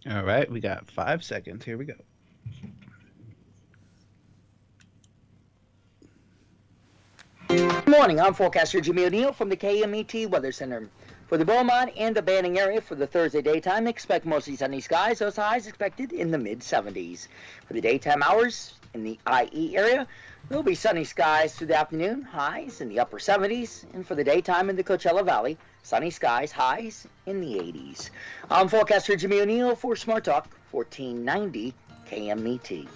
All right, we got 5 seconds. Here we go. Good morning. I'm forecaster Jimmy O'Neill from the KMET Weather Center. For the Beaumont and the Banning area for the Thursday daytime, expect mostly sunny skies. Those highs expected in the mid 70s. For the daytime hours in the IE area, there'll be sunny skies through the afternoon, highs in the upper 70s. And for the daytime in the Coachella Valley, sunny skies, highs in the 80s. I'm forecaster Jimmy O'Neill for Smart Talk 1490 KMET.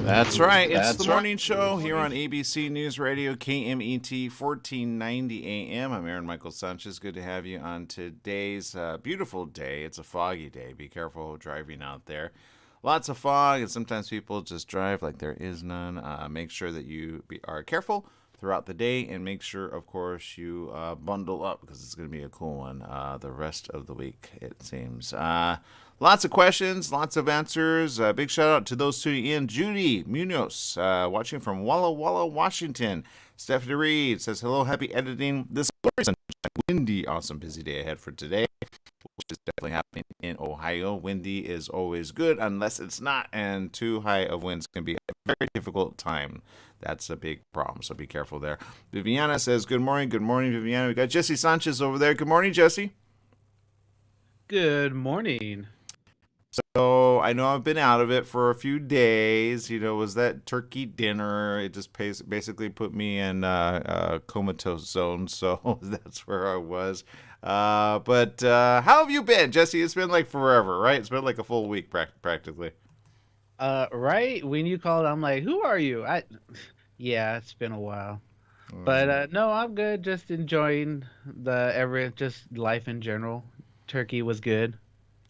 That's right. It's the morning show here on ABC News Radio, KMET 1490 AM. I'm Aaron Michael Sanchez. Good to have you on today's beautiful day. It's a foggy day. Be careful driving out there. Lots of fog, and sometimes people just drive like there is none. Make sure that you are careful throughout the day, and make sure, of course, you bundle up because it's going to be a cool one the rest of the week, it seems. Lots of questions, lots of answers. Big shout out to those tuning in. Judy Munoz, watching from Walla Walla, Washington. Stephanie Reed says, hello, happy editing. This is windy, awesome, busy day ahead for today, which is definitely happening in Ohio. Windy is always good unless it's not, and too high of winds can be a very difficult time. That's a big problem, so be careful there. Viviana says, good morning, Viviana. We got Jesse Sanchez over there. Good morning, Jesse. Good morning. So I know I've been out of it for a few days. You know, it was that turkey dinner? It just basically put me in comatose zone. So that's where I was. But how have you been, Jesse? It's been like forever, right? It's been like a full week practically. Right when you called, I'm like, who are you? Yeah, it's been a while. But no, I'm good. Just enjoying just life in general. Turkey was good.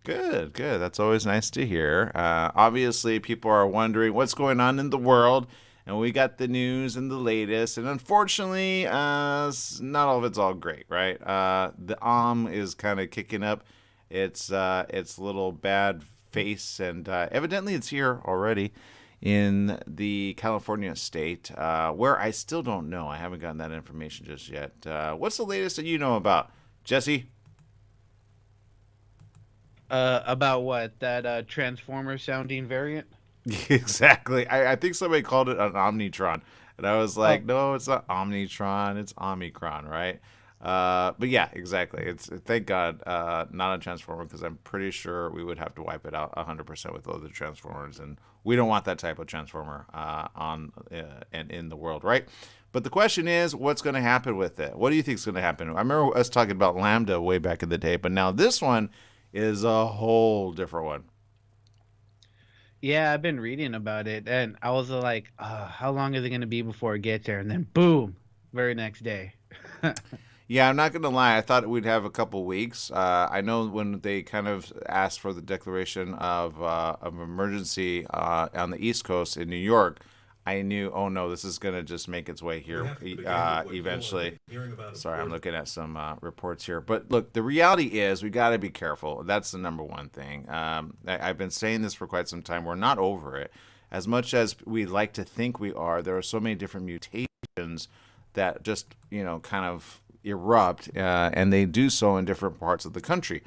Good, good. That's always nice to hear. Obviously, people are wondering what's going on in the world, and we got the news and the latest. And unfortunately, not all of it's all great, right? The is kind of kicking up its little bad face, and evidently it's here already in the California state, where I still don't know. I haven't gotten that information just yet. What's the latest that you know about, Jesse? About what? That Transformer sounding variant? Exactly. I think somebody called it an Omnitron. And I was Oh, like, no, it's not Omnitron, it's Omicron, right? But yeah, exactly. It's thank God, not a Transformer because I'm pretty sure we would have to wipe it out 100% with other Transformers, and we don't want that type of Transformer on and in the world, right? But the question is, what's going to happen with it? What do you think is going to happen? I remember us talking about Lambda way back in the day, but now this one is a whole different one. yeah, I've been reading about it, and I was like, how long is it gonna be before it gets there? And then boom, very next day. Yeah, I'm not going to lie. I thought we'd have a couple weeks. I know when they kind of asked for the declaration of emergency on the East Coast in New York, I knew, oh no, this is going to just make its way here eventually. Sorry, I'm looking at some reports here. But look, the reality is we got to be careful. That's the number one thing. I've been saying this for quite some time. We're not over it. As much as we like to think we are, there are so many different mutations that just, kind of erupt, and they do so in different parts of the country,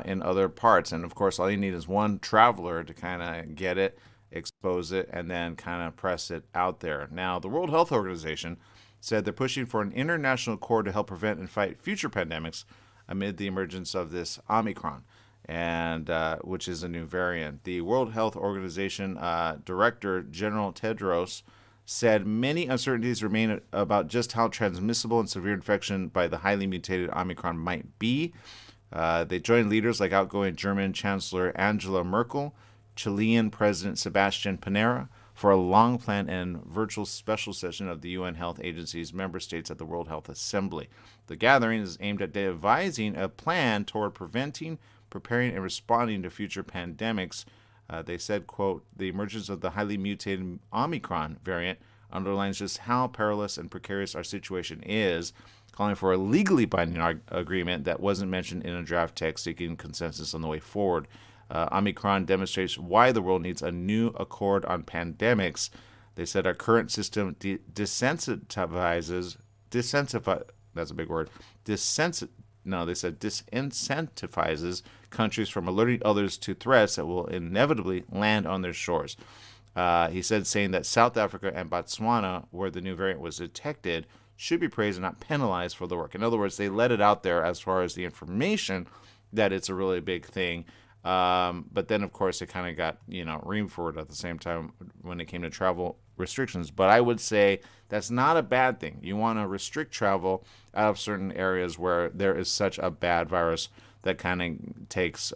in other parts. And of course, all you need is one traveler to kind of get it, expose it, and then kind of press it out there. Now, the World Health Organization said they're pushing for an international accord to help prevent and fight future pandemics amid the emergence of this Omicron, and which is a new variant. The World Health Organization Director General Tedros said many uncertainties remain about just how transmissible and severe infection by the highly mutated Omicron might be. They joined leaders like outgoing German Chancellor Angela Merkel, Chilean President Sebastian Pinera, for a long planned and virtual special session of the UN Health Agency's member states at the World Health Assembly. The gathering is aimed at devising a plan toward preventing, preparing, and responding to future pandemics. They said, quote, the emergence of the highly mutated Omicron variant underlines just how perilous and precarious our situation is, calling for a legally binding agreement that wasn't mentioned in a draft text seeking consensus on the way forward. Omicron demonstrates why the world needs a new accord on pandemics. They said our current system desensitizes, that's a big word, no, they said disincentivizes countries from alerting others to threats that will inevitably land on their shores. He said, saying that South Africa and Botswana, where the new variant was detected, should be praised and not penalized for the work. In other words, they let it out there as far as the information that it's a really big thing. But then, of course, it kind of got, reamed for it at the same time when it came to travel restrictions. But I would say that's not a bad thing. You want to restrict travel out of certain areas where there is such a bad virus that kind of takes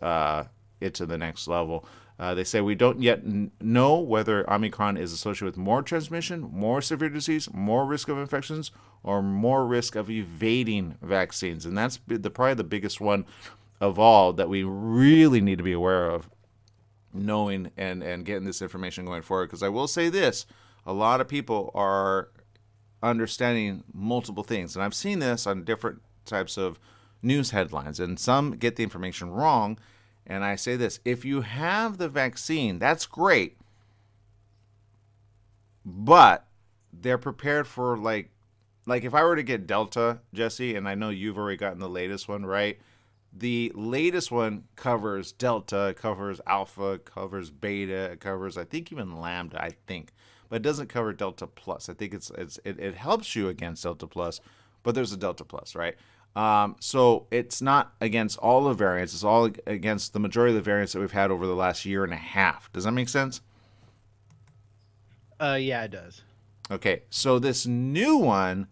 it to the next level. They say we don't yet know whether Omicron is associated with more transmission, more severe disease, more risk of infections, or more risk of evading vaccines. And that's probably the biggest one of all that we really need to be aware of, knowing and getting this information going forward. Because I will say this, a lot of people are understanding multiple things. And I've seen this on different types of news headlines. And some get the information wrong. And I say this, if you have the vaccine, that's great. But they're prepared for like if I were to get Delta, Jesse, and I know you've already gotten the latest one, right? The latest one covers Delta, covers Alpha, covers Beta, covers, I think, even Lambda, I think. But it doesn't cover Delta Plus. I think it helps you against Delta Plus, but there's a Delta Plus, right? So it's not against all the variants. It's all against the majority of the variants that we've had over the last year and a half. Does that make sense? Yeah, it does. Okay, so this new one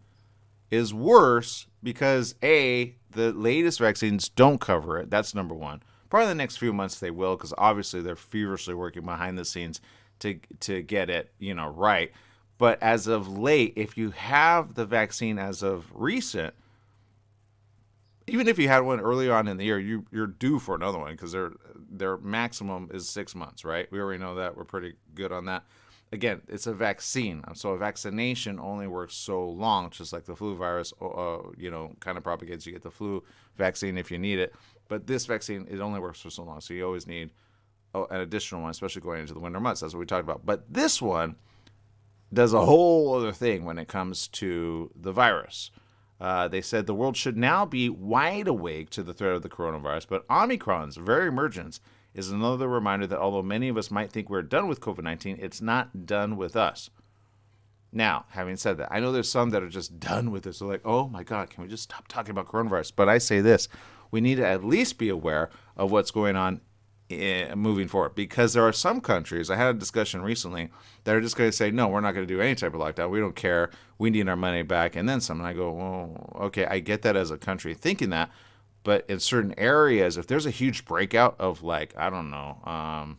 is worse because the latest vaccines don't cover it. That's number one. Probably the next few months they will, because obviously they're feverishly working behind the scenes to get it, right. But as of late, if you have the vaccine as of recent, even if you had one earlier on in the year, you're due for another one, because their maximum is 6 months, right? We already know that. We're pretty good on that. Again, it's a vaccine, so a vaccination only works so long, just like the flu virus, kind of propagates. You get the flu vaccine if you need it, but this vaccine, it only works for so long, so you always need an additional one, especially going into the winter months. That's what we talked about. But this one does a whole other thing when it comes to the virus. They said the world should now be wide awake to the threat of the coronavirus, but Omicron's very emergence is another reminder that although many of us might think we're done with COVID-19, it's not done with us. Now, having said that, I know there's some that are just done with this. They're like, oh my God, can we just stop talking about coronavirus? But I say this, we need to at least be aware of what's going on moving forward, because there are some countries, I had a discussion recently, that are just going to say, no, we're not going to do any type of lockdown. We don't care. We need our money back. And then some. And I go, well, okay, I get that as a country thinking that. But in certain areas, if there's a huge breakout of the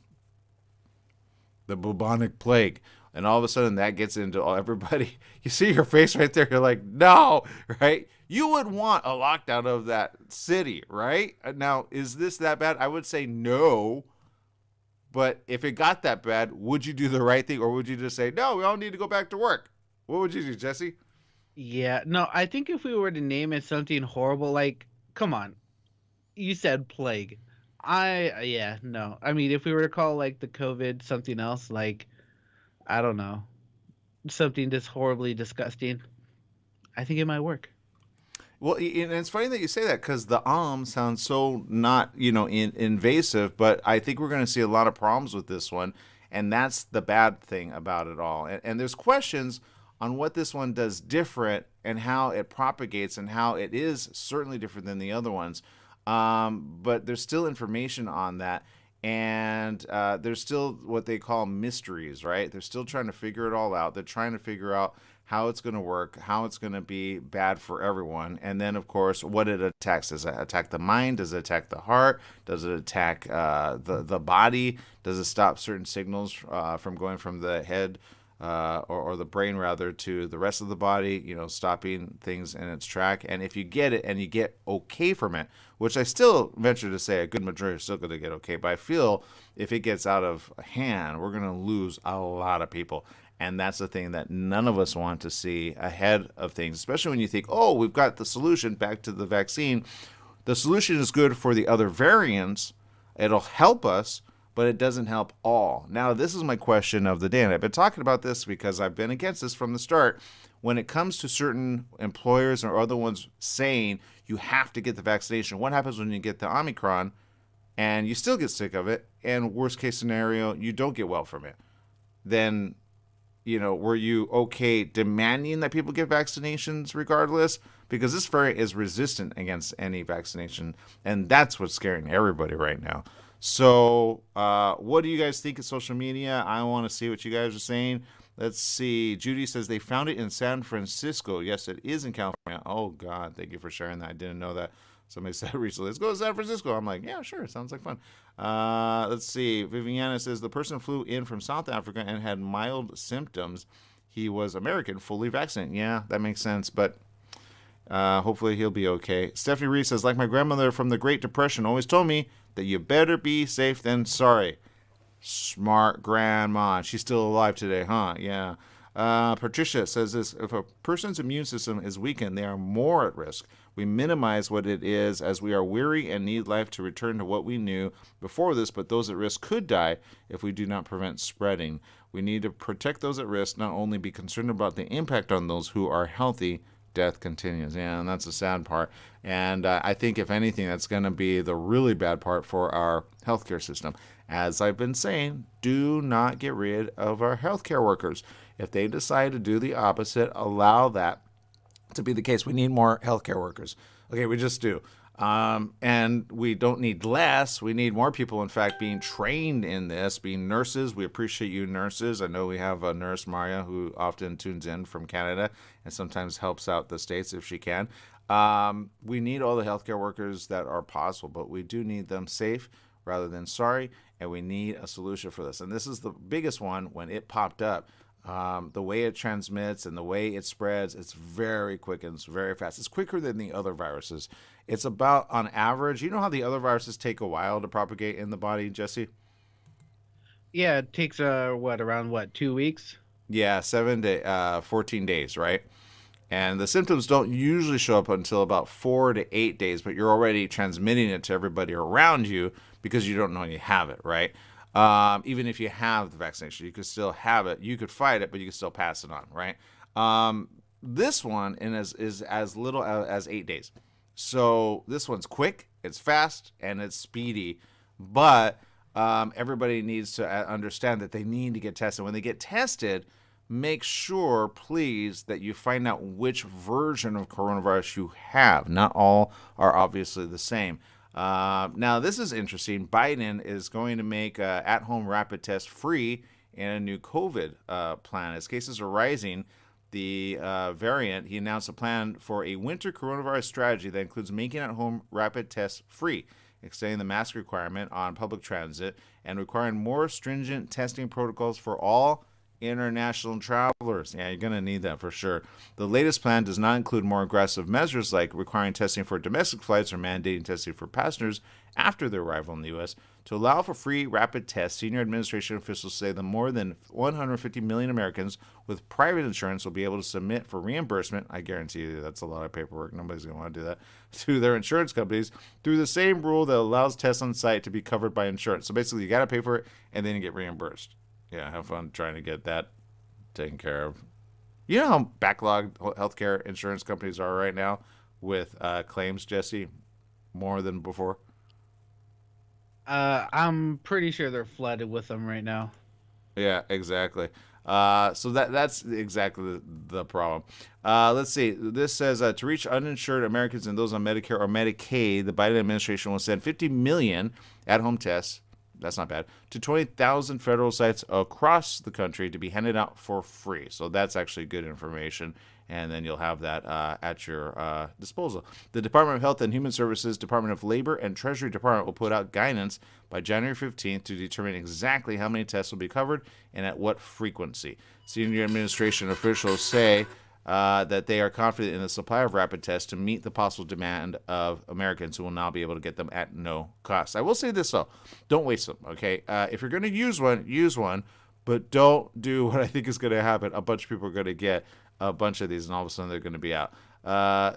bubonic plague, and all of a sudden that gets into everybody, you see your face right there, you're like, no, right? You would want a lockdown of that city, right? Now, is this that bad? I would say no. But if it got that bad, would you do the right thing, or would you just say, no, we all need to go back to work? What would you do, Jesse? Yeah, no, I think if we were to name it something horrible, like, come on, you said plague. No. I mean, if we were to call like the COVID something else, like, I don't know, something just horribly disgusting, I think it might work. Well, and it's funny that you say that, because the sounds so not, invasive, but I think we're going to see a lot of problems with this one, and that's the bad thing about it all. And there's questions on what this one does different and how it propagates and how it is certainly different than the other ones. But there's still information on that, and there's still what they call mysteries, right? They're still trying to figure it all out. They're trying to figure out how it's going to work, how it's going to be bad for everyone, and then, of course, what it attacks. Does it attack the mind? Does it attack the heart? Does it attack the body? Does it stop certain signals from going from the head or the brain, rather, to the rest of the body, stopping things in its track? And if you get it and you get okay from it, which I still venture to say a good majority are still going to get okay, but I feel if it gets out of hand, we're going to lose a lot of people. And that's the thing that none of us want to see ahead of things, especially when you think, oh, we've got the solution back to the vaccine. The solution is good for the other variants. It'll help us, but it doesn't help all. Now, this is my question of the day, and I've been talking about this because I've been against this from the start. When it comes to certain employers or other ones saying you have to get the vaccination, what happens when you get the Omicron and you still get sick of it, and worst case scenario, you don't get well from it? Then, were you okay demanding that people get vaccinations regardless? Because this variant is resistant against any vaccination, and that's what's scaring everybody right now. So, what do you guys think of social media? I want to see what you guys are saying. Let's see. Judy says they found it in San Francisco. Yes, it is in California. Oh, God. Thank you for sharing that. I didn't know that. Somebody said recently, let's go to San Francisco. I'm like, yeah, sure. Sounds like fun. Let's see. Viviana says the person flew in from South Africa and had mild symptoms. He was American, fully vaccinated. Yeah, that makes sense. But hopefully he'll be okay. Stephanie Reese says, like my grandmother from the Great Depression always told me that you better be safe than sorry. Smart grandma. She's still alive today, huh? Yeah. Patricia says this, if a person's immune system is weakened, they are more at risk. We minimize what it is as we are weary and need life to return to what we knew before this, but those at risk could die if we do not prevent spreading. We need to protect those at risk, not only be concerned about the impact on those who are healthy. Death continues. Yeah, and that's the sad part. And I think, if anything, that's going to be the really bad part for our healthcare system. As I've been saying, do not get rid of our healthcare workers. If they decide to do the opposite, allow that to be the case. We need more healthcare workers. Okay, we just do. And we don't need less. We need more people, in fact, being trained in this, being nurses. We appreciate you, nurses. I know we have a nurse, Maria, who often tunes in from Canada and sometimes helps out the States if she can. We need all the healthcare workers that are possible, but we do need them safe rather than sorry, and we need a solution for this. And this is the biggest one when it popped up. The way it transmits and the way it spreads, it's very quick and it's very fast. It's quicker than the other viruses. It's about, on average, you know how the other viruses take a while to propagate in the body, Jesse? Yeah, it takes around 2 weeks? Yeah, 7 to 14 days, right? And the symptoms don't usually show up until about 4 to 8 days, but you're already transmitting it to everybody around you because you don't know you have it, right? Even if you have the vaccination, you could still have it. You could fight it, but you can still pass it on, right? This one is as little as 8 days. So this one's quick, it's fast, and it's speedy. But everybody needs to understand that they need to get tested. When they get tested, make sure, please, that you find out which version of coronavirus you have. Not all are obviously the same. Now, this is interesting. Biden is going to make at-home rapid tests free in a new COVID plan. As cases are rising, the variant, he announced a plan for a winter coronavirus strategy that includes making at-home rapid tests free, extending the mask requirement on public transit, and requiring more stringent testing protocols for all international travelers. Yeah, you're going to need that for sure. The latest plan does not include more aggressive measures like requiring testing for domestic flights or mandating testing for passengers after their arrival in the U.S. To allow for free rapid tests, senior administration officials say that more than 150 million Americans with private insurance will be able to submit for reimbursement. I guarantee you that's a lot of paperwork. Nobody's going to want to do that. To their insurance companies through the same rule that allows tests on site to be covered by insurance. So basically, you got to pay for it and then you get reimbursed. Yeah, have fun trying to get that taken care of. You know how backlogged healthcare insurance companies are right now with claims, Jesse? More than before? I'm pretty sure they're flooded with them right now. Yeah, exactly. So that's exactly the problem. Let's see. This says to reach uninsured Americans and those on Medicare or Medicaid, the Biden administration will send 50 million at-home tests. That's not bad. To 20,000 federal sites across the country to be handed out for free. So that's actually good information. And then you'll have that at your disposal. The Department of Health and Human Services, Department of Labor, and Treasury Department will put out guidance by January 15th to determine exactly how many tests will be covered and at what frequency. Senior administration officials say that they are confident in the supply of rapid tests to meet the possible demand of Americans who will now be able to get them at no cost. I will say this, though. Don't waste them, okay? If you're going to use one, but don't do what I think is going to happen. A bunch of people are going to get a bunch of these, and all of a sudden they're going to be out.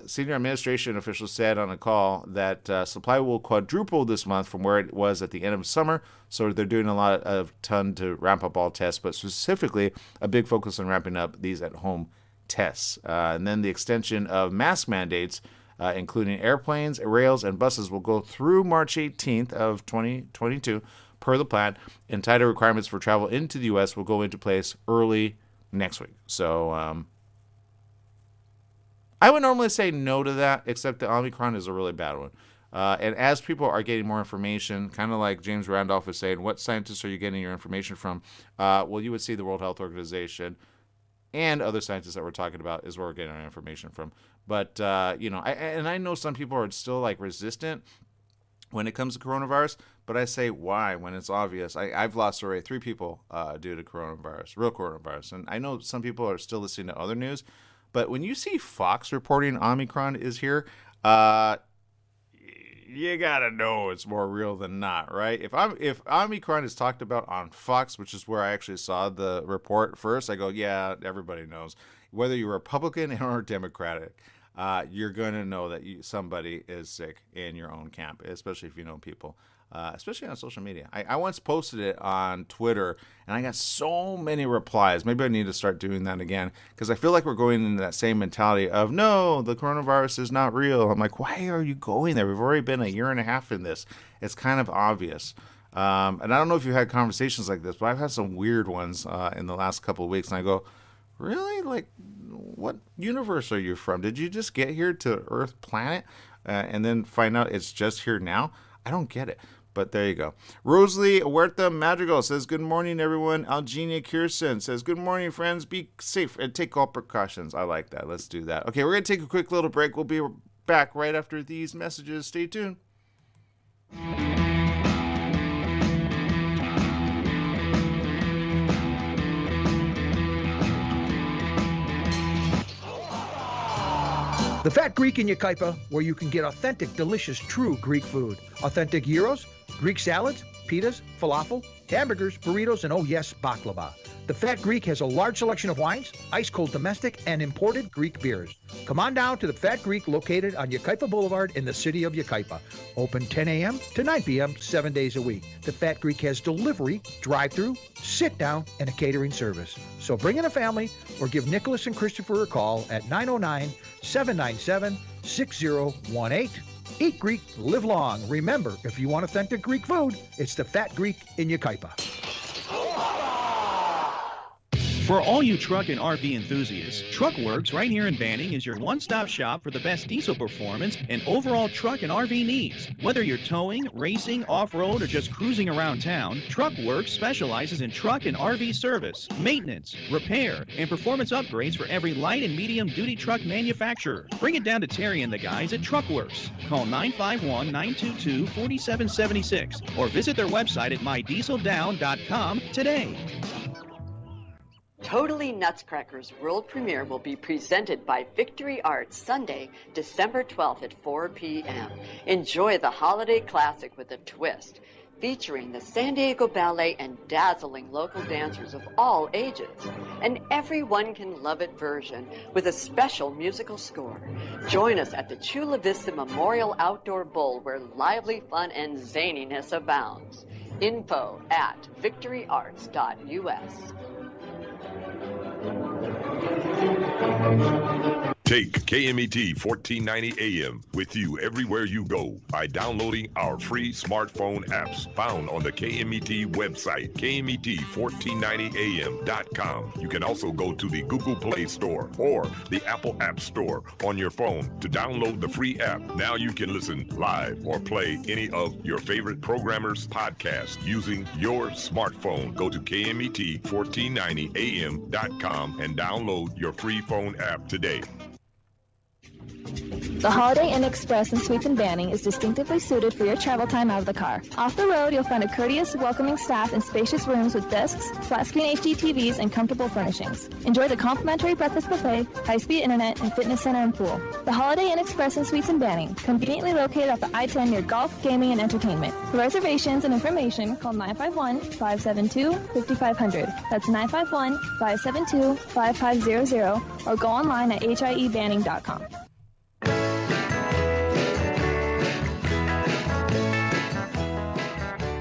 Senior administration officials said on a call that supply will quadruple this month from where it was at the end of summer. So they're doing a lot of ton to ramp up all tests, but specifically a big focus on ramping up these at-home tests. And then the extension of mask mandates, including airplanes, rails, and buses, will go through March 18th of 2022 per the plan, and tighter requirements for travel into the U.S. will go into place early next week. So I would normally say no to that, except the Omicron is a really bad one. And as people are getting more information, kind of like James Randolph was saying, what scientists are you getting your information from? Well, you would see the World Health Organization and other scientists that we're talking about is where we're getting our information from. But, I know some people are still like resistant when it comes to coronavirus, but I say why when it's obvious. I've lost already 3 people due to coronavirus, real coronavirus. And I know some people are still listening to other news, but when you see Fox reporting Omicron is here, you gotta know it's more real than not, right? If Omicron is talked about on Fox, which is where I actually saw the report first, I go, yeah, everybody knows. Whether you're Republican or Democratic, you're gonna know that somebody is sick in your own camp, especially if you know people. Especially on social media. I once posted it on Twitter, and I got so many replies. Maybe I need to start doing that again, because I feel like we're going into that same mentality of, no, the coronavirus is not real. I'm like, why are you going there? We've already been a year and a half in this. It's kind of obvious. And I don't know if you've had conversations like this, but I've had some weird ones in the last couple of weeks, and I go, really? Like, what universe are you from? Did you just get here to Earth planet and then find out it's just here now? I don't get it. But there you go. Rosalie Huerta Madrigal says, good morning, everyone. Algenia Kirsten says, good morning, friends. Be safe and take all precautions. I like that. Let's do that. Okay, we're going to take a quick little break. We'll be back right after these messages. Stay tuned. The Fat Greek in Yucaipa, where you can get authentic, delicious, true Greek food. Authentic gyros, Greek salads, pitas, falafel, hamburgers, burritos, and oh yes, baklava. The Fat Greek has a large selection of wines, ice-cold domestic, and imported Greek beers. Come on down to the Fat Greek located on Yucaipa Boulevard in the city of Yucaipa. Open 10 a.m. to 9 p.m. 7 days a week. The Fat Greek has delivery, drive-through, sit-down, and a catering service. So bring in a family or give Nicholas and Christopher a call at 909-797-6018. Eat Greek, live long. Remember, if you want authentic Greek food, it's the Fat Greek in Yucaipa. For all you truck and RV enthusiasts, TruckWorks right here in Banning is your one-stop shop for the best diesel performance and overall truck and RV needs. Whether you're towing, racing, off-road, or just cruising around town, TruckWorks specializes in truck and RV service, maintenance, repair, and performance upgrades for every light and medium-duty truck manufacturer. Bring it down to Terry and the guys at TruckWorks. Call 951-922-4776 or visit their website at mydieseldown.com today. Totally Nutcracker's world premiere will be presented by Victory Arts Sunday, December 12th at 4 p.m. Enjoy the holiday classic with a twist, featuring the San Diego Ballet and dazzling local dancers of all ages. An everyone can love it version with a special musical score. Join us at the Chula Vista Memorial Outdoor Bowl, where lively fun and zaniness abounds. Info at victoryarts.us. Take KMET 1490 AM with you everywhere you go by downloading our free smartphone apps found on the KMET website, KMET1490am.com. You can also go to the Google Play Store or the Apple App Store on your phone to download the free app. Now you can listen live or play any of your favorite programmers' podcasts using your smartphone. Go to KMET1490am.com and download your free phone app today. The Holiday Inn Express in Suites and Banning is distinctively suited for your travel time out of the car. Off the road, you'll find a courteous, welcoming staff and spacious rooms with desks, flat-screen HD TVs, and comfortable furnishings. Enjoy the complimentary breakfast buffet, high-speed internet, and fitness center and pool. The Holiday Inn Express in Suites and Banning, conveniently located off the I-10 near golf, gaming, and entertainment. For reservations and information, call 951-572-5500. That's 951-572-5500, or go online at hiebanning.com.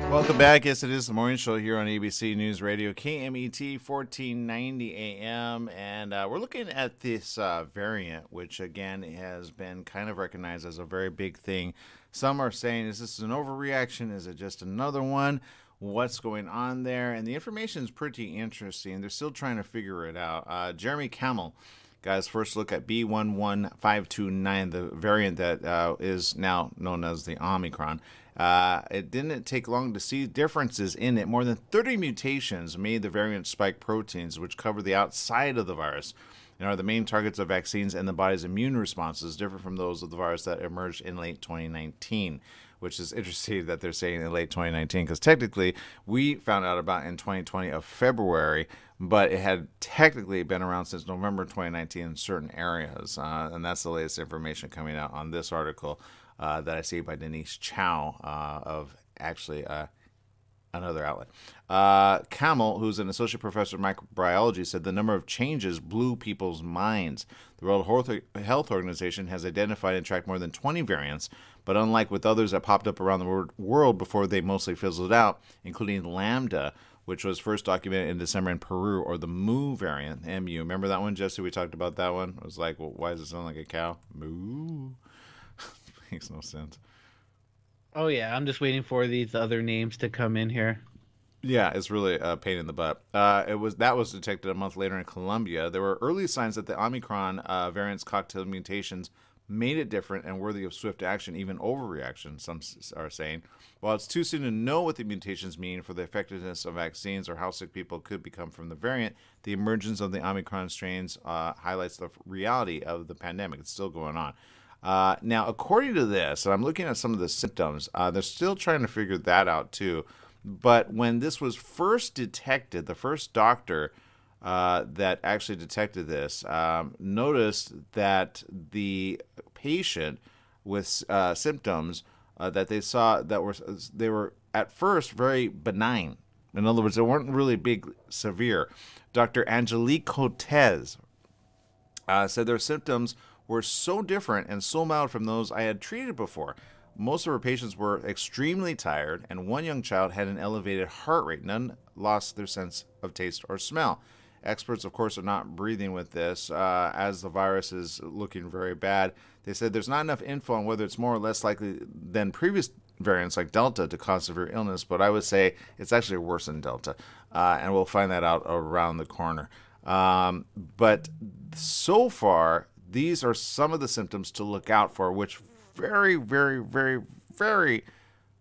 Welcome back. Yes, it is the morning show here on ABC News Radio, KMET 1490 AM. And we're looking at this variant, which, again, has been kind of recognized as a very big thing. Some are saying, is this an overreaction? Is it just another one? What's going on there? And the information is pretty interesting. They're still trying to figure it out. Jeremy Camel got his first look at B11529, the variant that is now known as the Omicron. It didn't take long to see differences in it. More than 30 mutations made the variant spike proteins, which cover the outside of the virus and are the main targets of vaccines and the body's immune responses, different from those of the virus that emerged in late 2019, which is interesting that they're saying in late 2019, because technically we found out about in 2020 of February, but it had technically been around since November 2019 in certain areas. And that's the latest information coming out on this article that I see by Denise Chow of actually another outlet. Camel, who's an associate professor of microbiology, said the number of changes blew people's minds. The World Health Organization has identified and tracked more than 20 variants, but unlike with others that popped up around the world before they mostly fizzled out, including Lambda, which was first documented in December in Peru, or the Mu variant, MU. Remember that one, Jesse? We talked about that one. It was like, well, why does it sound like a cow? Moo. Makes no sense. Oh yeah, I'm just waiting for these other names to come in here. Yeah, it's really a pain in the butt. That was detected a month later in Colombia. There were early signs that the Omicron variant's cocktail mutations made it different and worthy of swift action, even overreaction, some are saying. While it's too soon to know what the mutations mean for the effectiveness of vaccines or how sick people could become from the variant, the emergence of the Omicron strains highlights the reality of the pandemic. It's still going on. Now, according to this, and I'm looking at some of the symptoms, they're still trying to figure that out too. But when this was first detected, the first doctor that actually detected this noticed that the patient with symptoms that they saw they were at first very benign. In other words, they weren't really big, severe. Dr. Angelique Cortez said their symptoms were so different and so mild from those I had treated before. Most of her patients were extremely tired, and one young child had an elevated heart rate. None lost their sense of taste or smell. Experts, of course, are not breathing with this as the virus is looking very bad. They said there's not enough info on whether it's more or less likely than previous variants like Delta to cause severe illness, but I would say it's actually worse than Delta, and we'll find that out around the corner. But so far, these are some of the symptoms to look out for, which very, very, very, very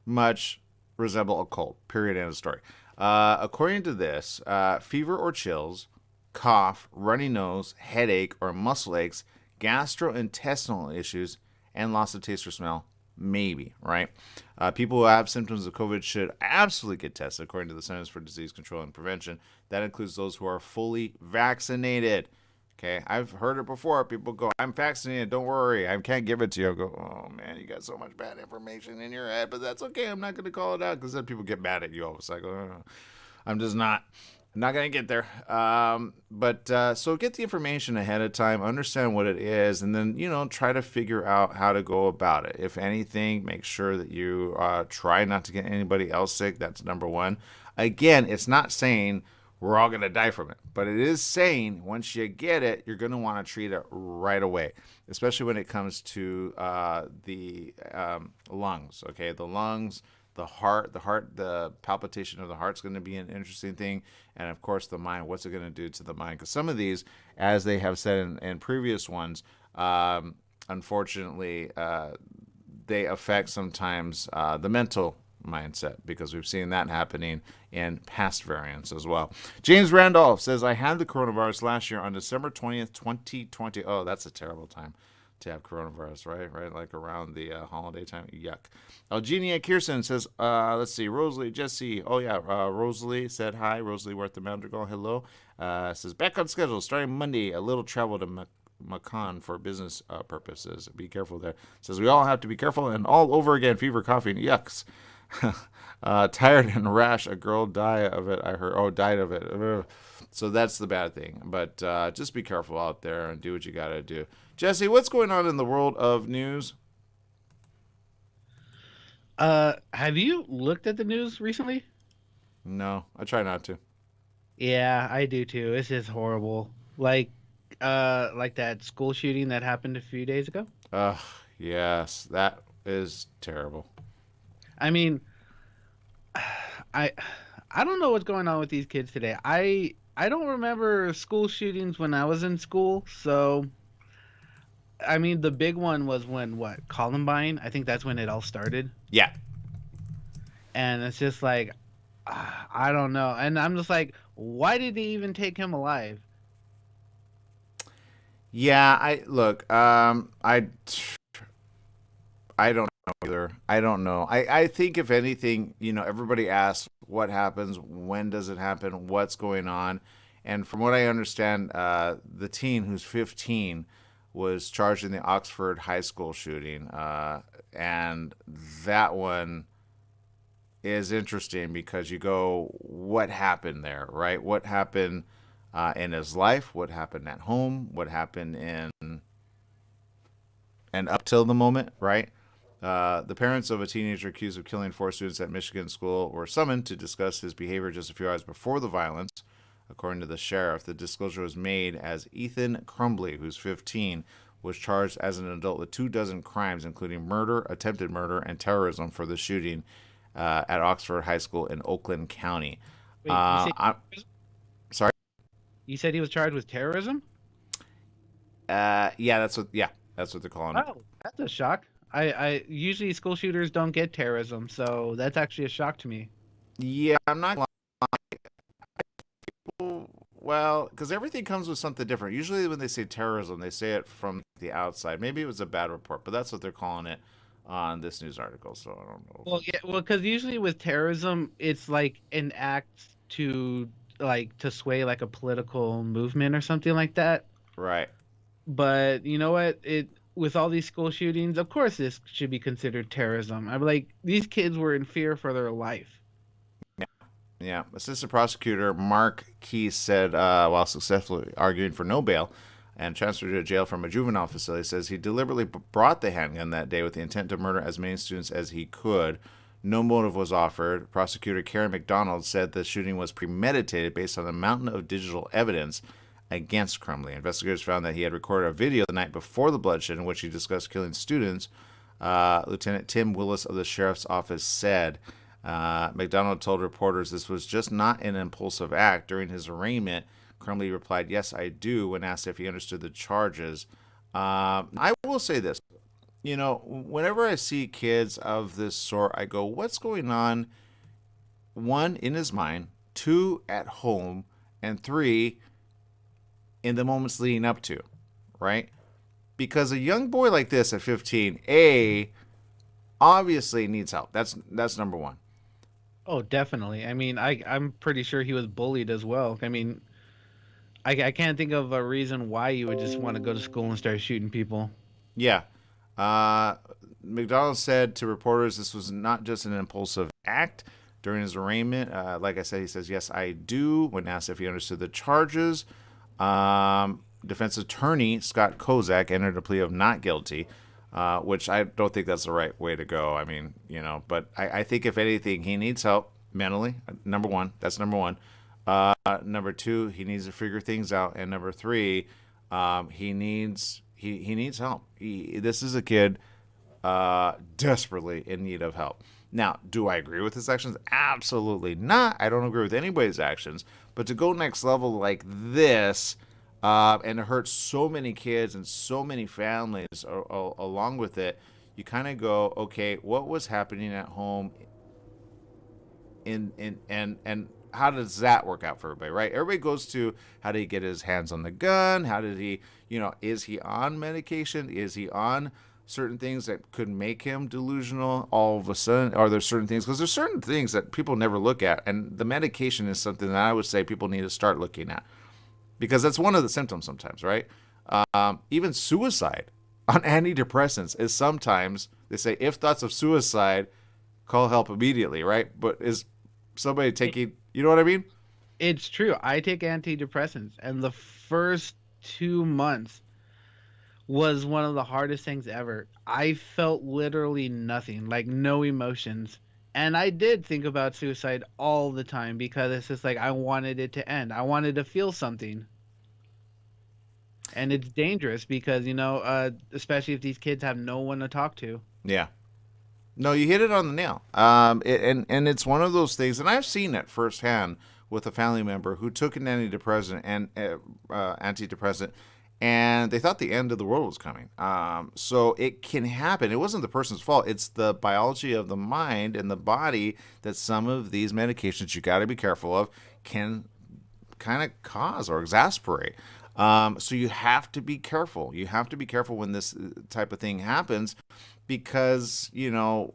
much resemble a cold. Period. End of story. According to this, fever or chills, cough, runny nose, headache or muscle aches, gastrointestinal issues, and loss of taste or smell. Maybe, right? People who have symptoms of COVID should absolutely get tested, according to the Centers for Disease Control and Prevention. That includes those who are fully vaccinated. Okay, I've heard it before. People go, I'm vaccinated, don't worry, I can't give it to you. I go, oh man, you got so much bad information in your head, but that's okay. I'm not going to call it out because then people get mad at you all of a sudden. Oh, I'm just not going to get there. So get the information ahead of time, understand what it is, and then, try to figure out how to go about it. If anything, make sure that you try not to get anybody else sick. That's number one. Again, it's not saying we're all going to die from it. But it is saying once you get it, you're going to want to treat it right away, especially when it comes to the lungs. Okay, the lungs, the heart, the palpitation of the heart is going to be an interesting thing. And, of course, the mind. What's it going to do to the mind? Because some of these, as they have said in previous ones, unfortunately, they affect sometimes the mental mindset, because we've seen that happening in past variants as well. James Randolph says, I had the coronavirus last year on December 20th, 2020. Oh, that's a terrible time to have coronavirus, right? Like around the holiday time. Yuck. Eugenia Kirsten says, let's see, Rosalie, Jesse. Oh, yeah, Rosalie said hi. Rosalie Worth the Madrigal, hello. Says, back on schedule, starting Monday, a little travel to Macon for business purposes. Be careful there. Says, we all have to be careful and all over again, fever, coughing, yucks. Tired and rash, a girl died of it, I heard. Oh, died of it. Ugh. So that's the bad thing. But just be careful out there and do what you got to do. Jesse, what's going on in the world of news? Have you looked at the news recently? No, I try not to. Yeah, I do too. It's just horrible. Like that school shooting that happened a few days ago. Ugh, yes, that is terrible. I mean, I I don't know what's going on with these kids today. I don't remember school shootings when I was in school, so I mean the big one was when what, Columbine? I think that's when it all started. Yeah. And it's just like I don't know. And I'm just like, why did they even take him alive? Yeah, I don't know either. I don't know. I think if anything, everybody asks what happens, when does it happen, what's going on. And from what I understand, the teen who's 15 was charged in the Oxford high school shooting. And that one is interesting because you go, what happened there, right? What happened in his life? What happened at home? What happened and up till the moment, right? The parents of a teenager accused of killing 4 students at Michigan school were summoned to discuss his behavior just a few hours before the violence. According to the sheriff, the disclosure was made as Ethan Crumbly, who's 15, was charged as an adult with 24 crimes, including murder, attempted murder, and terrorism for the shooting at Oxford High School in Oakland County. Wait, Sorry? You said he was charged with terrorism? Yeah, that's what they're calling it. Oh, that's a shock. I usually school shooters don't get terrorism, so that's actually a shock to me. Yeah, I'm not gonna lie. Well, because everything comes with something different. Usually when they say terrorism, they say it from the outside. Maybe it was a bad report, but that's what they're calling it on this news article, so I don't know. Well, yeah, because usually with terrorism, it's like an act to to sway like a political movement or something like that. Right. But you know what? With all these school shootings, of course this should be considered terrorism. I'm like, these kids were in fear for their life. Yeah. Assistant prosecutor Mark Keyes said, while successfully arguing for no bail and transferred to jail from a juvenile facility, says he deliberately brought the handgun that day with the intent to murder as many students as he could. No motive was offered. Prosecutor Karen McDonald said the shooting was premeditated based on a mountain of digital evidence against Crumbly. Investigators found that he had recorded a video the night before the bloodshed in which he discussed killing students. Lieutenant Tim Willis of the sheriff's office said. McDonald told reporters this was just not an impulsive act. During his arraignment, Crumbly replied, "Yes, I do," when asked if he understood the charges. I will say this. Whenever I see kids of this sort, I go, what's going on? 1, in his mind, 2, at home, and 3, in the moments leading up to, right? Because a young boy like this at 15, obviously needs help. That's number one. Oh, definitely. I mean, I'm pretty sure he was bullied as well. I mean, I can't think of a reason why you would just want to go to school and start shooting people. Yeah. McDonald said to reporters this was not just an impulsive act. During his arraignment, like I said, he says, "Yes, I do," when asked if he understood the charges. Defense attorney Scott Kozak entered a plea of not guilty, which I don't think that's the right way to go. I mean, but I think if anything, he needs help mentally. Number one, that's number one. Number 2, he needs to figure things out, and number 3, he needs help. This is a kid desperately in need of help. Now, do I agree with his actions? Absolutely not. I don't agree with anybody's actions. But to go next level like this, and to hurt so many kids and so many families along with it, you kind of go, okay, what was happening at home? And how does that work out for everybody, right? Everybody goes to, how did he get his hands on the gun? How did he, is he on medication? Is he on certain things that could make him delusional all of a sudden? Are there certain things? Because there's certain things that people never look at. And the medication is something that I would say people need to start looking at. Because that's one of the symptoms sometimes, right? Even suicide on antidepressants is sometimes, they say, if thoughts of suicide, call help immediately, right? But is somebody taking, you know what I mean? It's true. I take antidepressants, and the first 2 months was one of the hardest things ever. I felt literally nothing, like no emotions. And I did think about suicide all the time because it's just like I wanted it to end. I wanted to feel something. And it's dangerous because, especially if these kids have no one to talk to. Yeah. No, you hit it on the nail. And it's one of those things, and I've seen it firsthand with a family member who took an antidepressant and they thought the end of the world was coming. So it can happen. It wasn't the person's fault. It's the biology of the mind and the body that some of these medications you got to be careful of can kind of cause or exasperate. So you have to be careful. You have to be careful when this type of thing happens because, are we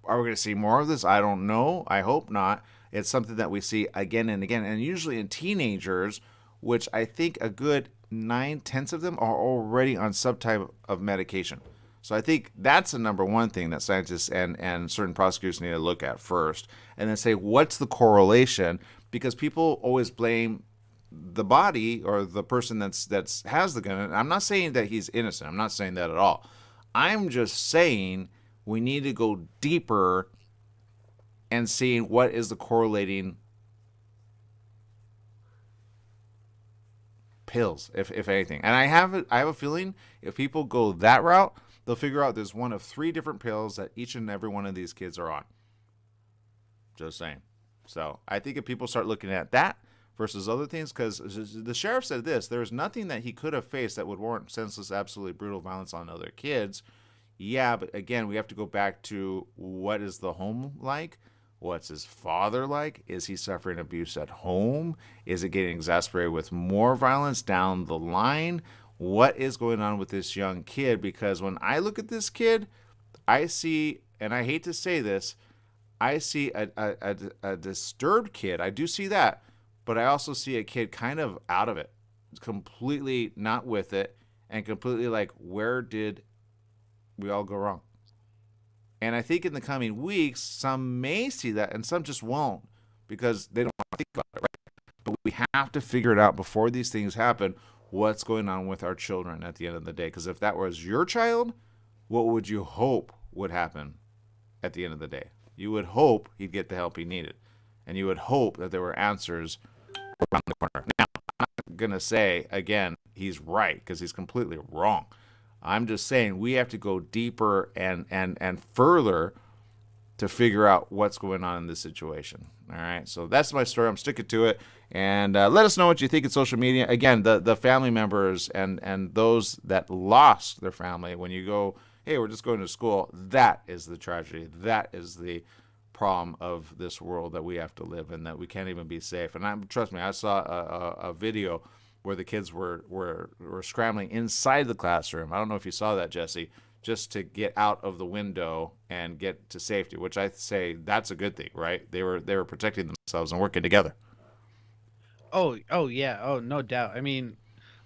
going to see more of this? I don't know. I hope not. It's something that we see again and again. And usually in teenagers, which I think a good 9/10 of them are already on some type of medication. So I think that's the number one thing that scientists and certain prosecutors need to look at first. And then say, what's the correlation? Because people always blame the body or the person that's has the gun. And I'm not saying that he's innocent. I'm not saying that at all. I'm just saying we need to go deeper and seeing what is the correlating pills, if anything. And I have a feeling if people go that route, they'll figure out there's one of 3 different pills that each and every one of these kids are on. Just saying. So I think if people start looking at that versus other things, because the sheriff said this, there's nothing that he could have faced that would warrant senseless, absolutely brutal violence on other kids. Yeah, but again, we have to go back to what is the home like? What's his father like? Is he suffering abuse at home? Is it getting exacerbated with more violence down the line? What is going on with this young kid? Because when I look at this kid, I see, and I hate to say this, I see a disturbed kid. I do see that. But I also see a kid kind of out of it, completely not with it, and completely like, where did we all go wrong? And I think in the coming weeks, some may see that and some just won't because they don't want to think about it, right? But we have to figure it out before these things happen, what's going on with our children at the end of the day. Because if that was your child, what would you hope would happen at the end of the day? You would hope he'd get the help he needed. And you would hope that there were answers around the corner. Now, I'm not going to say, again, he's right because he's completely wrong. I'm just saying we have to go deeper and further to figure out what's going on in this situation. All right, so that's my story. I'm sticking to it. And let us know what you think in social media. Again, the family members and those that lost their family, when you go, hey, we're just going to school, that is the tragedy. That is the problem of this world that we have to live in, that we can't even be safe. And trust me, I saw a video where the kids were scrambling inside the classroom. I don't know if you saw that, Jesse, just to get out of the window and get to safety, which I say that's a good thing, right? They were protecting themselves and working together. Oh yeah. Oh, no doubt. I mean,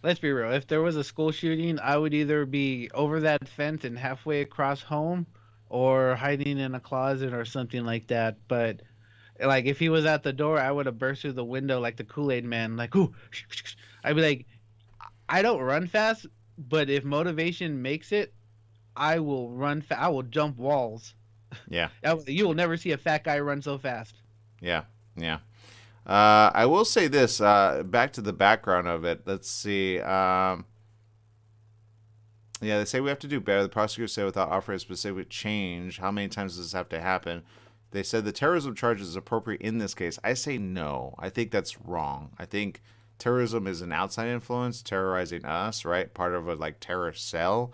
let's be real. If there was a school shooting, I would either be over that fence and halfway across home or hiding in a closet or something like that. But like if he was at the door, I would have burst through the window like the Kool-Aid man, like, ooh. I'd be like, I don't run fast, but if motivation makes it, I will run fast. I will jump walls. Yeah. You will never see a fat guy run so fast. Yeah. I will say this, back to the background of it. Let's see. Yeah, they say we have to do better. The prosecutors say without offering a specific change, how many times does this have to happen? They said the terrorism charge is appropriate in this case. I say no. I think that's wrong. I think terrorism is an outside influence terrorizing us, right? Part of a terrorist cell.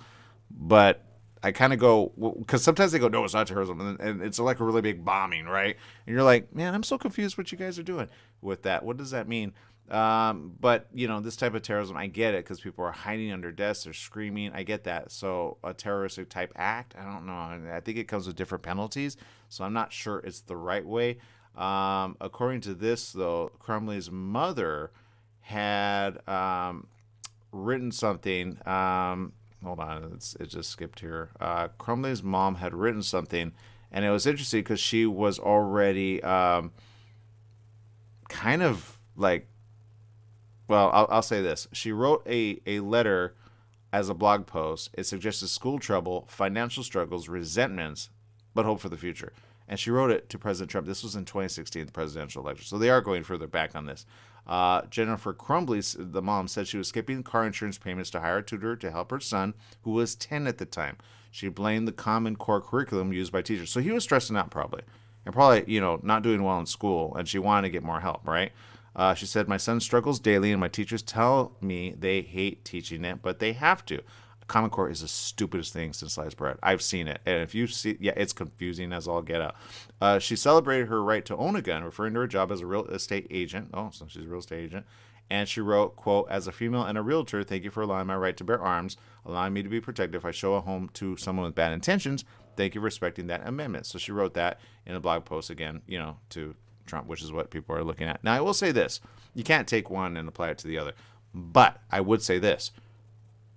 But I kind of go, because sometimes they go, no, it's not terrorism, and it's like a really big bombing, right? And you're like, man, I'm so confused what you guys are doing with that. What does that mean? But this type of terrorism, I get it, because people are hiding under desks, they're screaming. I get that. So a terroristic type act, I don't know. I think it comes with different penalties, so I'm not sure it's the right way. According to this, though, Crumley's mother had written something. Hold on, it just skipped here. Crumley's mom had written something, and it was interesting because she was already kind of like, well, I'll say this. She wrote a letter as a blog post. It suggested school trouble, financial struggles, resentments, but hope for the future. And she wrote it to President Trump. This was in 2016, the presidential election. So they are going further back on this. Jennifer Crumbley, the mom, said she was skipping car insurance payments to hire a tutor to help her son, who was 10 at the time. She blamed the Common Core curriculum used by teachers. So he was stressing out probably. And probably, not doing well in school. And she wanted to get more help, right? She said, my son struggles daily, and my teachers tell me they hate teaching it, but they have to. Common Core is the stupidest thing since sliced bread. I've seen it. And if you see, it's confusing as all get out. She celebrated her right to own a gun, referring to her job as a real estate agent. Oh, so she's a real estate agent. And she wrote, quote, as a female and a realtor, thank you for allowing my right to bear arms, allowing me to be protected if I show a home to someone with bad intentions. Thank you for respecting that amendment. So she wrote that in a blog post again, to Trump, which is what people are looking at. Now, I will say this. You can't take one and apply it to the other. But I would say this.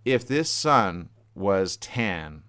If this son was 10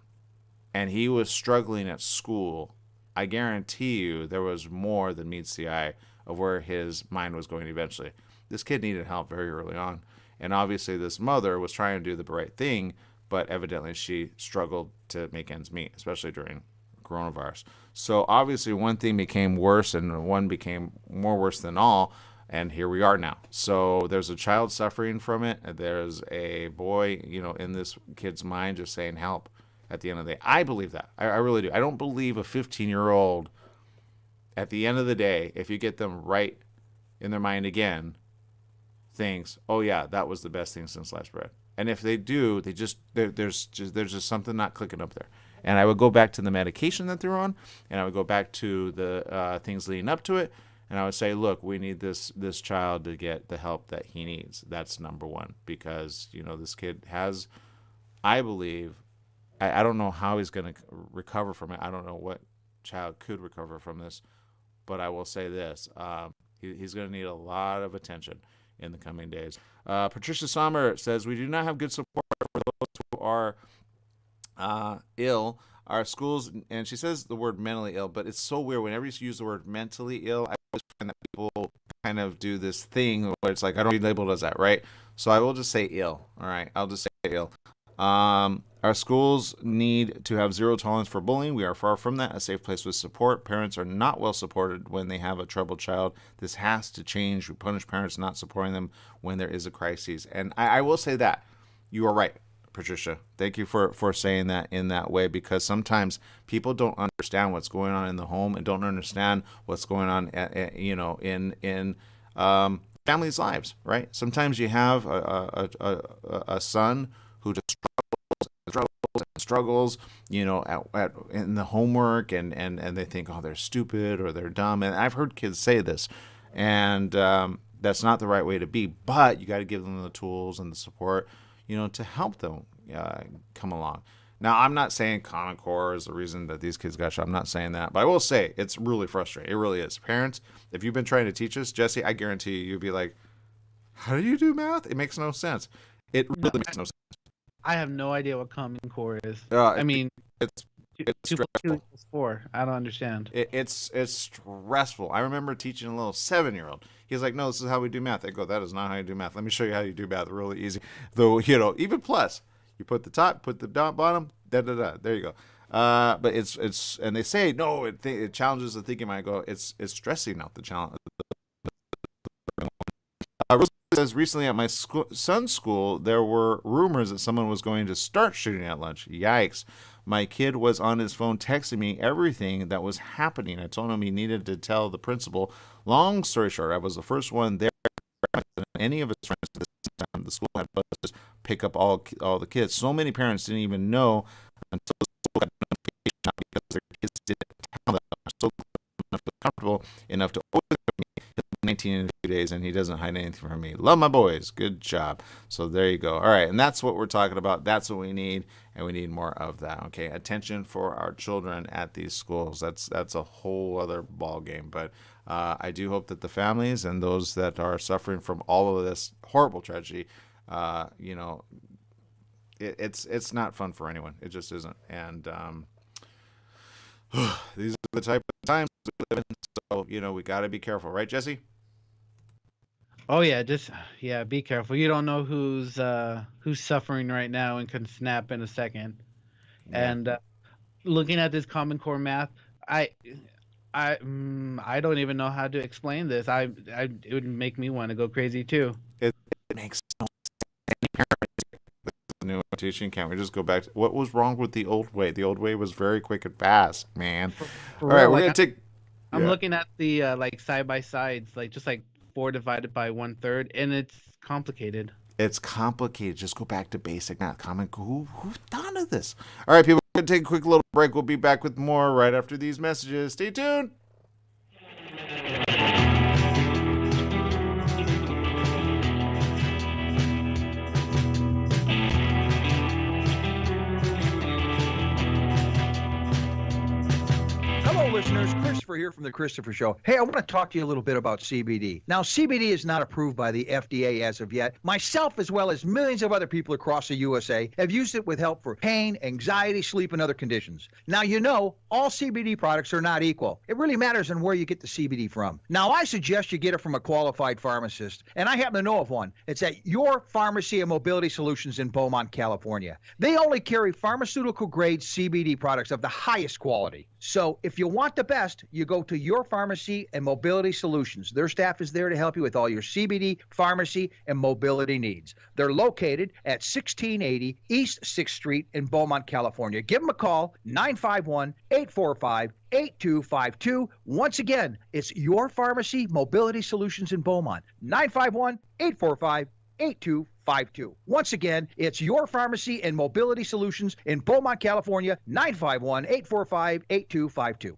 and he was struggling at school, I guarantee you there was more than meets the eye of where his mind was going eventually. This kid needed help very early on. And obviously this mother was trying to do the right thing, but evidently she struggled to make ends meet, especially during coronavirus. So obviously one thing became worse and one became more worse than all. And here we are now. So there's a child suffering from it. There's a boy, in this kid's mind just saying help at the end of the day. I believe that. I really do. I don't believe a 15-year-old at the end of the day, if you get them right in their mind thinks, oh yeah, that was the best thing since sliced bread. And if they do, there's just something not clicking up there. And I would go back to the medication that they're on, and I would go back to the things leading up to it. And I would say, look, we need this child to get the help that he needs. That's number one, because, this kid has, I believe, I don't know how he's going to recover from it. I don't know what child could recover from this, but I will say this. He's going to need a lot of attention in the coming days. Patricia Sommer says, we do not have good support for those who are ill. Our schools, and she says the word mentally ill, but it's so weird. Whenever you use the word mentally ill, I always find that people kind of do this thing where it's like, I don't be labeled as that, right? So I will just say ill, all right? I'll just say ill. Our schools need to have zero tolerance for bullying. We are far from that. A safe place with support. Parents are not well supported when they have a troubled child. This has to change. We punish parents not supporting them when there is a crisis. And I will say that. You are right, Patricia. Thank you for saying that in that way, because sometimes people don't understand what's going on in the home and don't understand what's going on, in families' lives, right? Sometimes you have a son who just struggles, in the homework, and they think, oh, they're stupid or they're dumb. And I've heard kids say this, and that's not the right way to be. But you got to give them the tools and the support, to help them come along. Now, I'm not saying Common Core is the reason that these kids got shot. I'm not saying that. But I will say it's really frustrating. It really is. Parents, if you've been trying to teach us, Jesse, I guarantee you'd be like, how do you do math? It makes no sense. It really makes no sense. I have no idea what Common Core is. It's 2 plus 2 equals 4. I don't understand. It's stressful. I remember teaching a little 7-year-old. He's like, no, this is how we do math. I go, that is not how you do math. Let me show you how you do math. Really easy. Though, even plus, you put the top, put the bottom, da-da-da. There you go. But it's and they say, no, it challenges the thinking mind. I go, it's stressing out the challenge. Rosie says, recently at my son's school, there were rumors that someone was going to start shooting at lunch. Yikes. My kid was on his phone texting me everything that was happening. I told him he needed to tell the principal. Long story short, I was the first one there. Any of his friends at this time, the school had buses pick up all the kids. So many parents didn't even know until So comfortable enough to open me. 19 in a few days, and he doesn't hide anything from me. Love my boys. Good job. So there you go. All right, and that's what we're talking about. That's what we need, and we need more of that. Okay, attention for our children at these schools. That's a whole other ball game. But I do hope that the families and those that are suffering from all of this horrible tragedy, it's not fun for anyone. It just isn't. And these are the type of times we live in. So we got to be careful, right, Jesse? Oh yeah, be careful. You don't know who's suffering right now and can snap in a second. Yeah. And looking at this Common Core math, I don't even know how to explain this. It would make me want to go crazy too. It makes no sense. The new notation, can't we just go back to what was wrong with the old way? The old way was very quick and fast, man. All right, we're gonna take. I'm looking at the like side by sides, like just like 4 divided by 1/3, and it's complicated. It's complicated. Just go back to basic math. Who thought of this? All right, people, we're going to take a quick little break. We'll be back with more right after these messages. Stay tuned. Listeners, Christopher here from The Christopher Show. Hey, I want to talk to you a little bit about CBD. Now, CBD is not approved by the FDA as of yet. Myself, as well as millions of other people across the USA, have used it with help for pain, anxiety, sleep, and other conditions. Now, all CBD products are not equal. It really matters on where you get the CBD from. Now, I suggest you get it from a qualified pharmacist, and I happen to know of one. It's at Your Pharmacy and Mobility Solutions in Beaumont, California. They only carry pharmaceutical-grade CBD products of the highest quality. So if you want the best, you go to Your Pharmacy and Mobility Solutions. Their staff is there to help you with all your CBD, pharmacy, and mobility needs. They're located at 1680 East 6th Street in Beaumont, California. Give them a call, 951-845-8252. Once again, it's Your Pharmacy Mobility Solutions in Beaumont, 951-845-8252. Once again, it's Your Pharmacy and Mobility Solutions in Beaumont, California, 951-845-8252.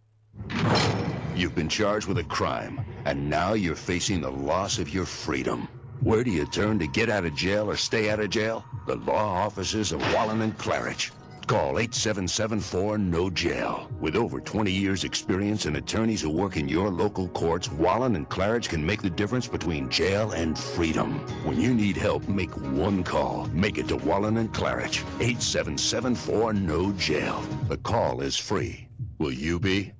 You've been charged with a crime, and now you're facing the loss of your freedom. Where do you turn to get out of jail or stay out of jail? The law offices of Wallen and Claridge. Call 877-4-NO-JAIL. With over 20 years experience and attorneys who work in your local courts, Wallen and Claridge can make the difference between jail and freedom. When you need help, make one call. Make it to Wallen and Claridge. 877-4-NO-JAIL. The call is free. Will you be?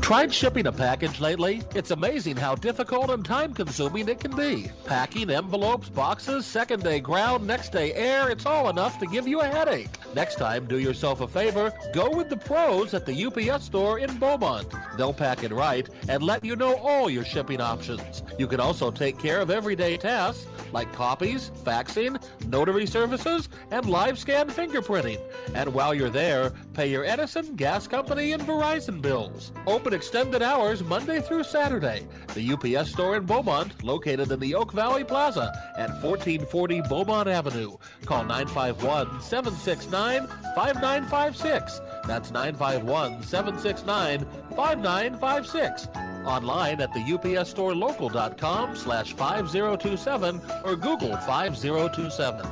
Tried shipping a package lately? It's amazing how difficult and time-consuming it can be. Packing, envelopes, boxes, second-day ground, next-day air, it's all enough to give you a headache. Next time, do yourself a favor, go with the pros at the UPS store in Beaumont. They'll pack it right and let you know all your shipping options. You can also take care of everyday tasks like copies, faxing, notary services, and live scan fingerprinting. And while you're there, pay your Edison, gas company, and Verizon bills. Open extended hours Monday through Saturday. The UPS store in Beaumont, located in the Oak Valley Plaza at 1440 Beaumont Avenue. Call 951-769-5956. That's 951-769-5956. Online at the upsstorelocal.com/5027 or Google 5027.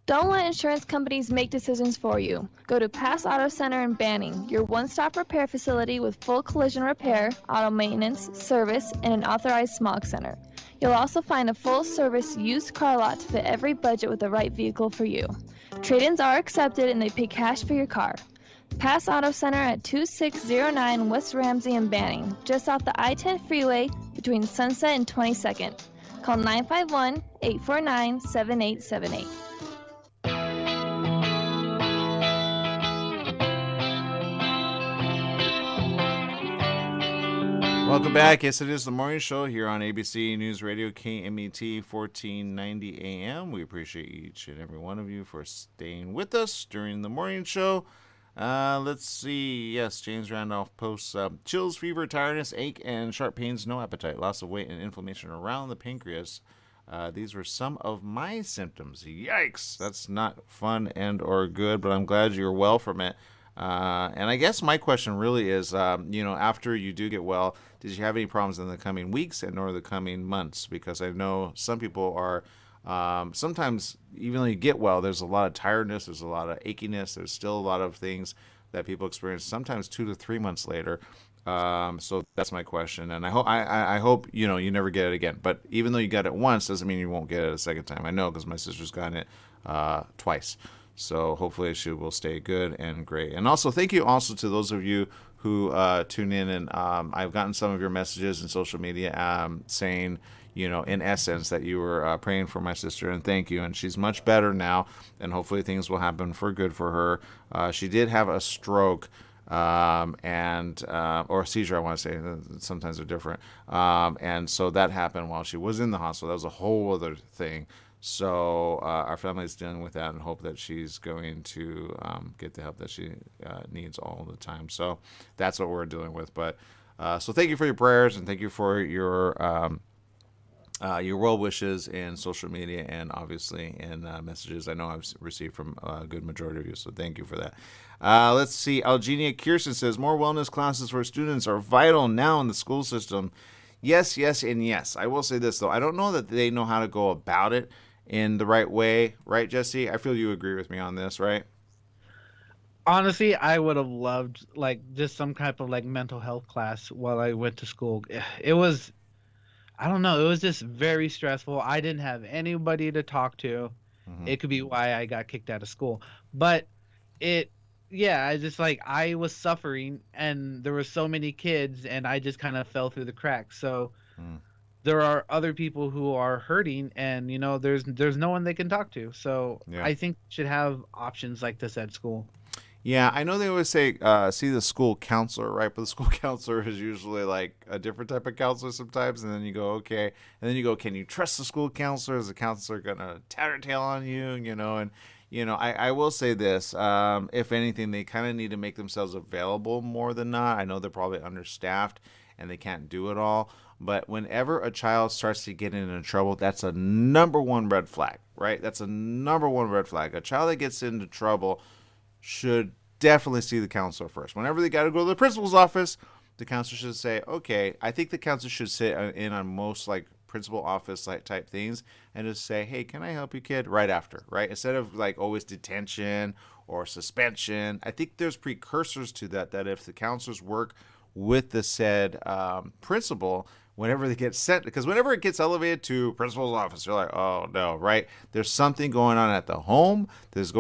Don't let insurance companies make decisions for you. Go to Pass Auto Center in Banning, your one-stop repair facility with full collision repair, auto maintenance, service, and an authorized smog center. You'll also find a full-service used car lot to fit every budget with the right vehicle for you. Trade-ins are accepted and they pay cash for your car. Pass Auto Center at 2609 West Ramsey in Banning, just off the I-10 freeway between Sunset and 22nd. Call 951-849-7878. Welcome back. Yes, it is the morning show here on ABC News Radio, KMET 1490 AM. We appreciate each and every one of you for staying with us during the morning show. Let's see. Yes, James Randolph posts chills, fever, tiredness, ache, and sharp pains, no appetite, loss of weight, and inflammation around the pancreas These were some of my symptoms. Yikes! That's not fun and or good, but I'm glad you're well from it. And I guess my question really is, after you do get well, did you have any problems in the coming weeks and or the coming months? Because I know some people are sometimes, even though you get well, there's a lot of tiredness, there's a lot of achiness, there's still a lot of things that people experience sometimes 2 to 3 months later. So that's my question, and I hope you never get it again. But even though you got it once, doesn't mean you won't get it a second time. I know because my sister's gotten it twice. So hopefully she will stay good and great. And also thank you also to those of you who tune in, and I've gotten some of your messages in social media saying, in essence, that you were praying for my sister, and thank you. And she's much better now, and hopefully things will happen for good for her. She did have a stroke. Or a seizure, I want to say. Sometimes they're different. And so that happened while she was in the hospital. That was a whole other thing. So our family is dealing with that and hope that she's going to get the help that she needs all the time. So that's what we're dealing with. But so thank you for your prayers, and thank you for your well wishes in social media and obviously in messages I know I've received from a good majority of you. So thank you for that. Let's see. Algenia Kirsten says, more wellness classes for students are vital now in the school system. Yes, yes, and yes. I will say this, though. I don't know that they know how to go about it in the right way. Right, Jesse? I feel you agree with me on this, right? Honestly, I would have loved just some type of mental health class while I went to school. It was, I don't know, it was just very stressful. I didn't have anybody to talk to. Mm-hmm. It could be why I got kicked out of school. But I just I was suffering, and there were so many kids, and I just kind of fell through the cracks. So there are other people who are hurting, and there's no one they can talk to. So Yeah. I think we should have options like this at school. Yeah, I know they always say see the school counselor, right? But the school counselor is usually a different type of counselor sometimes, and then you go, okay, and then you go, can you trust the school counselor? Is the counselor gonna tattletale on you? I will say this: if anything, they kind of need to make themselves available more than not. I know they're probably understaffed and they can't do it all, but whenever a child starts to get into trouble, that's a number one red flag, right? That's a number one red flag. A child that gets into trouble should definitely see the counselor first. Whenever they got to go to the principal's office, the counselor should say, okay, I think the counselor should sit in on most principal office type things and just say, hey, can I help you, kid? Right after, right? Instead of always detention or suspension. I think there's precursors to that if the counselors work with the said principal, whenever they get sent, because whenever it gets elevated to principal's office, you're like, oh no, right? There's something going on at the home. There's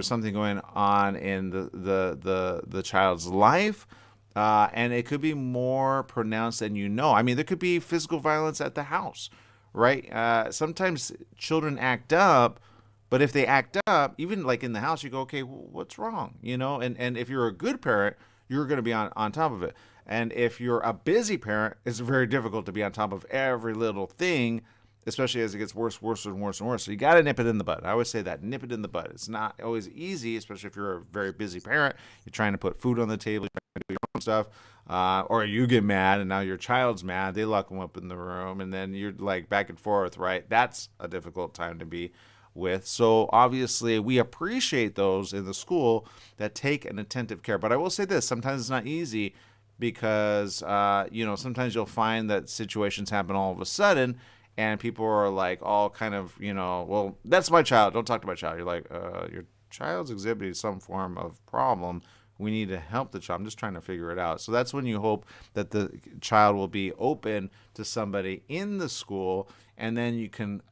something going on in the child's life, and it could be more pronounced than you know. I mean, there could be physical violence at the house, right? Sometimes children act up, but if they act up, even in the house, you go, okay, what's wrong? And if you're a good parent, you're going to be on top of it. And if you're a busy parent, it's very difficult to be on top of every little thing, especially as it gets worse and worse and worse. So you got to nip it in the bud. I always say that, nip it in the bud. It's not always easy, especially if you're a very busy parent. You're trying to put food on the table, you're trying to do your own stuff, or you get mad and now your child's mad. They lock them up in the room, and then you're back and forth, right? That's a difficult time to be with. So obviously we appreciate those in the school that take an attentive care. But I will say this, sometimes it's not easy because, sometimes you'll find that situations happen all of a sudden and people are all kind of, well, that's my child. Don't talk to my child. You're like, your child's exhibiting some form of problem. We need to help the child. I'm just trying to figure it out. So that's when you hope that the child will be open to somebody in the school, and then you can,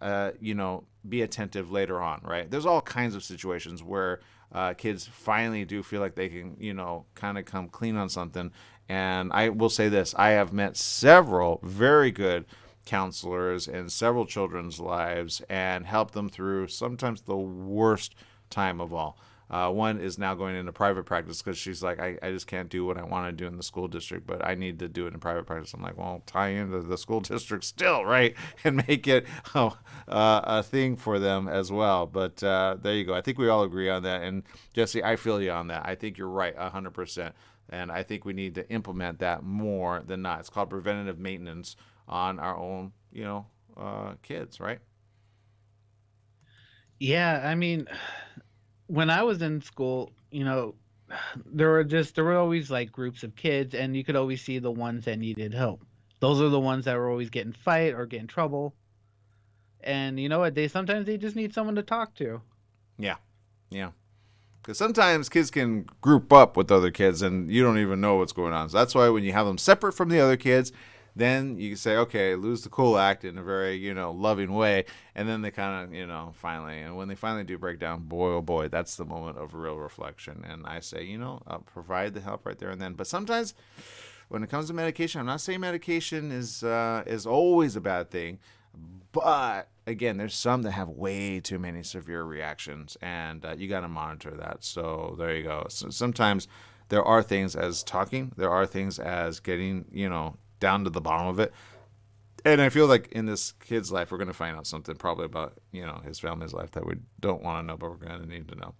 be attentive later on, right? There's all kinds of situations where kids finally do feel like they can, kind of come clean on something. And I will say this, I have met several very good counselors in several children's lives and helped them through sometimes the worst time of all. One is now going into private practice because she's like, I just can't do what I want to do in the school district, but I need to do it in private practice. I'm like, well, tie into the school district still, right? And make it a thing for them as well. But there you go. I think we all agree on that. And Jesse, I feel you on that. I think you're right 100%. And I think we need to implement that more than not. It's called preventative maintenance on our own, kids, right? Yeah, I mean, when I was in school, there were always like groups of kids, and you could always see the ones that needed help. Those are the ones that were always getting fight or getting trouble. And you know what? They just need someone to talk to. Yeah, yeah. Because sometimes kids can group up with other kids and you don't even know what's going on. So that's why when you have them separate from the other kids, then you can say, okay, lose the cool act in a very, loving way. And then they kind of, finally, and when they finally do break down, boy, oh boy, that's the moment of real reflection. And I say, provide the help right there and then. But sometimes when it comes to medication, I'm not saying medication is always a bad thing. But again, there's some that have way too many severe reactions, and you got to monitor that. So there you go. So sometimes there are things as talking, there are things as getting, down to the bottom of it. And I feel like in this kid's life, we're going to find out something probably about, his family's life that we don't want to know, but we're going to need to know.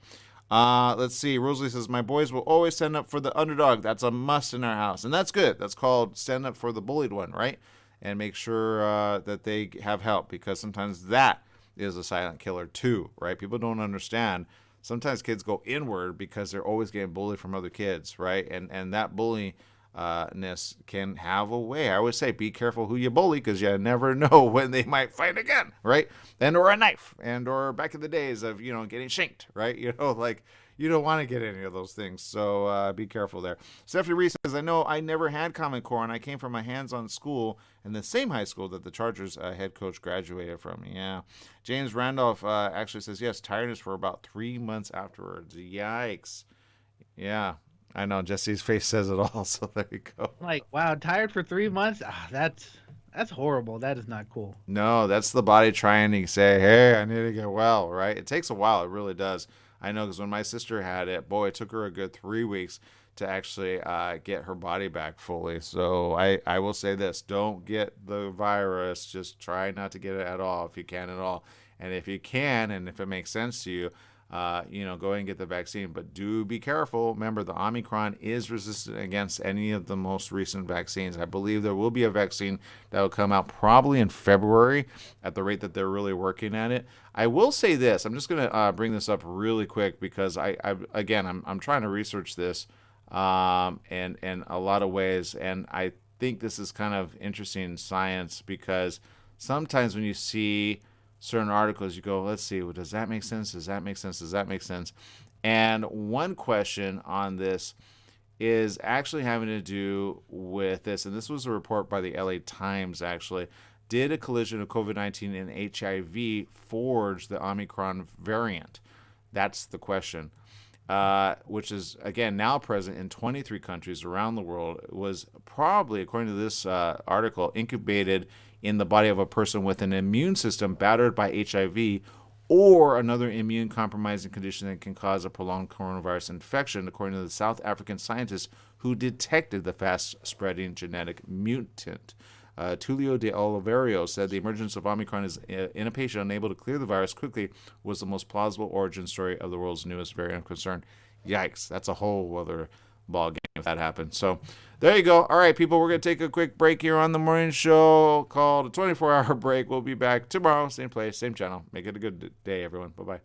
Let's see. Rosalie says, my boys will always stand up for the underdog. That's a must in our house. And that's good. That's called stand up for the bullied one, right? And make sure that they have help, because sometimes that is a silent killer too, right? People don't understand. Sometimes kids go inward because they're always getting bullied from other kids, right? And that bulliness can have a way. I always say, be careful who you bully, because you never know when they might fight again, right? And or a knife, and or back in the days of getting shanked, right? You don't want to get any of those things, so be careful there. Stephanie Reese says, I know I never had Common Core, and I came from a hands-on school in the same high school that the Chargers head coach graduated from. Yeah. James Randolph actually says, yes, tiredness for about 3 months afterwards. Yikes. Yeah, I know. Jesse's face says it all, so there you go. Like, wow, tired for 3 months? That's horrible. That is not cool. No, that's the body trying to say, hey, I need to get well, right? It takes a while. It really does. I know, because when my sister had it, boy, it took her a good 3 weeks to actually get her body back fully. So I will say this, don't get the virus. Just try not to get it at all if you can at all. And if you can, and if it makes sense to you, go ahead and get the vaccine. But do be careful. Remember, the Omicron is resistant against any of the most recent vaccines. I believe there will be a vaccine that will come out probably in February at the rate that they're really working at it. I will say this. I'm just going to bring this up really quick, because I'm trying to research this in a lot of ways. And I think this is kind of interesting science, because sometimes when you see certain articles, you go, let's see, well, does that make sense? Does that make sense? Does that make sense? And one question on this is actually having to do with this. And this was a report by the LA Times, actually. Did a collision of COVID-19 and HIV forge the Omicron variant? That's the question. Which is, again, now present in 23 countries around the world. It was probably, according to this article, incubated in the body of a person with an immune system battered by HIV or another immune compromising condition that can cause a prolonged coronavirus infection, according to the South African scientists who detected the fast-spreading genetic mutant. Tulio de Oliveira said the emergence of Omicron in a patient unable to clear the virus quickly was the most plausible origin story of the world's newest variant of concern. Yikes, that's a whole other ball game if that happens. So there you go. All right, people, we're going to take a quick break here on the morning show called a 24-hour break. We'll be back tomorrow, same place, same channel. Make it a good day, everyone. Bye-bye.